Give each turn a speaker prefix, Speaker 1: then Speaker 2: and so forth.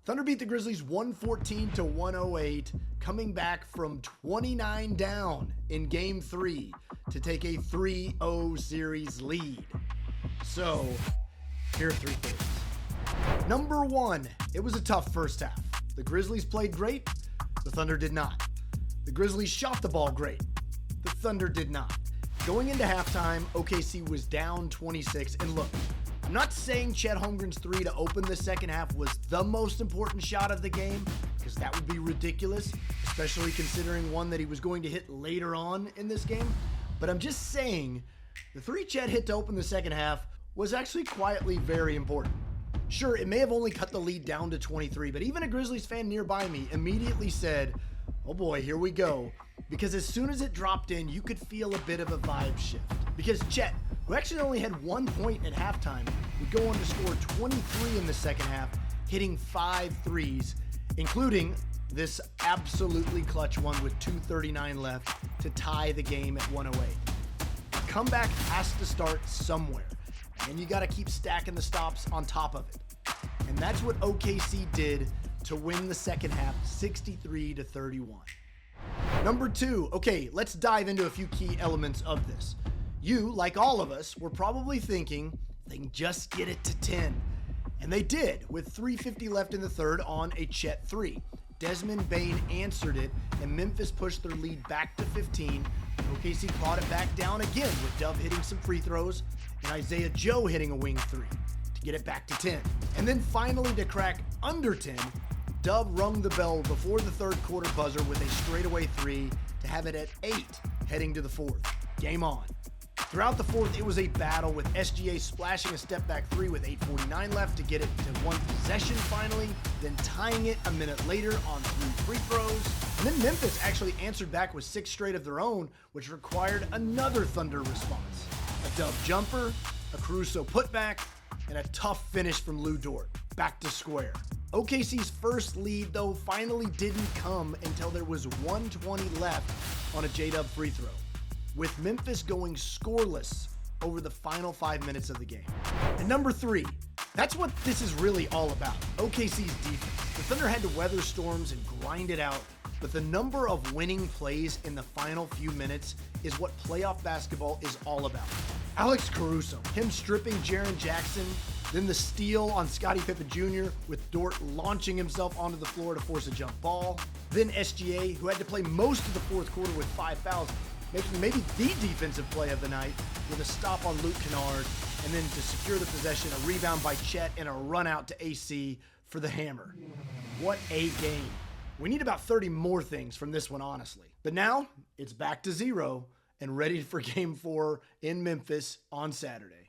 Speaker 1: Thunder beat the Grizzlies 114 to 108, coming back from 29 down in Game 3 to take a 3-0 series lead. So, here are three things. Number one, it was a tough first half. The Grizzlies played great, the Thunder did not. The Grizzlies shot the ball great, the Thunder did not. Going into halftime, OKC was down 26, and look, I'm not saying Chet Holmgren's three to open the second half was the most important shot of the game, because that would be ridiculous, especially considering one that he was going to hit later on in this game. But I'm just saying, the three Chet hit to open the second half was actually quietly very important. Sure, it may have only cut the lead down to 23, but even a Grizzlies fan nearby me immediately said, oh boy, here we go. Because as soon as it dropped in, you could feel a bit of a vibe shift. Because Chet, who actually only had 1 point at halftime, would go on to score 23 in the second half, hitting 5 threes, including this absolutely clutch one with 2:39 left to tie the game at 108. Comeback has to start somewhere, and you got to keep stacking the stops on top of it. And that's what OKC did to win the second half 63 to 31. Number two, okay, let's dive into a few key elements of this. You, like all of us, were probably thinking they can just get it to 10. And they did, with 3:50 left in the third on a Chet three. Desmond Bane answered it, and Memphis pushed their lead back to 15. OKC clawed it back down again, with Dove hitting some free throws and Isaiah Joe hitting a wing three to get it back to 10. And then finally, to crack under 10, Dove rung the bell before the third quarter buzzer with a straightaway three to have it at 8 heading to the fourth. Game on. Throughout the fourth, it was a battle, with SGA splashing a step-back three with 8:49 left to get it to one possession finally, then tying it a minute later on 3 free throws. And then Memphis actually answered back with 6 straight of their own, which required another Thunder response. A Dove jumper, a Caruso putback, and a tough finish from Lou Dort. Back to square. OKC's first lead, though, finally didn't come until there was 1:20 left on a J-Dub free throw, with Memphis going scoreless over the final 5 minutes of the game. And number three, that's what this is really all about, OKC's defense. The Thunder had to weather storms and grind it out, but the number of winning plays in the final few minutes is what playoff basketball is all about. Alex Caruso, him stripping Jaren Jackson, then the steal on Scottie Pippen Jr. with Dort launching himself onto the floor to force a jump ball. Then SGA, who had to play most of the fourth quarter with 5 fouls, making maybe the defensive play of the night with a stop on Luke Kennard, and then to secure the possession, a rebound by Chet and a run out to AC for the hammer. What a game. We need about 30 more things from this one, honestly. But now, it's back to 0 and ready for Game 4 in Memphis on Saturday.